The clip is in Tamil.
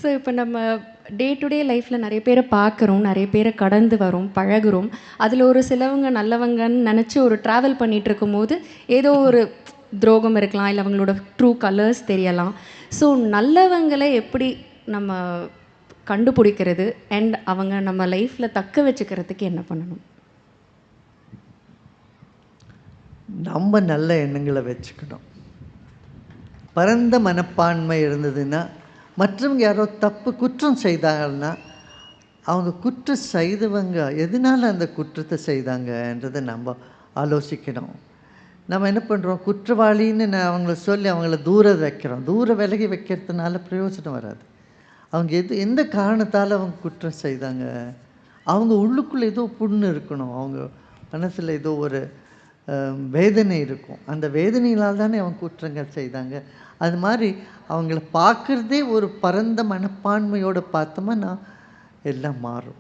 ஸோ இப்போ நம்ம டே டு டே லைஃப்பில் நிறைய பேரை பார்க்குறோம், நிறைய பேரை கடந்து வரோம், பழகுறோம். அதில் ஒரு சிலவங்க நல்லவங்கன்னு நினச்சி ஒரு ட்ராவல் பண்ணிகிட்டு இருக்கும்போது ஏதோ ஒரு துரோகம் இருக்கலாம், இல்லை அவங்களோட ட்ரூ கலர்ஸ் தெரியலாம். ஸோ நல்லவங்களை எப்படி நம்ம கண்டுபிடிக்கிறது அண்ட் அவங்க நம்ம லைஃப்பில் தக்க வச்சுக்கிறதுக்கு என்ன பண்ணணும்? நம்ம நல்ல எண்ணங்களை வச்சுக்கணும். பரந்த மனப்பான்மை இருந்ததுன்னா, மற்றவங்க யாரோ தப்பு குற்றம் செய்தாங்கன்னா, அவங்க குற்றம் செய்தவங்க எதனால் அந்த குற்றத்தை செய்தாங்கன்றதை நம்ம ஆலோசிக்கணும். நம்ம என்ன பண்ணுறோம், குற்றவாளின்னு அவங்கள சொல்லி அவங்கள தூர வைக்கிறோம். தூர விலகி வைக்கிறதுனால பிரயோஜனம் வராது. அவங்க எந்த காரணத்தால் அவங்க குற்றம் செய்தாங்க, அவங்க உள்ளுக்குள்ளே ஏதோ புண்ணு இருக்கணும், அவங்க மனசில் ஏதோ ஒரு வேதனை இருக்கும். அந்த வேதனையினால் தானே அவங்க குற்றங்கள் செய்தாங்க. அது மாதிரி அவங்கள பார்க்குறதே ஒரு பரந்த மனப்பான்மையோடு பார்த்தோம்னா எல்லாம் மாறும்.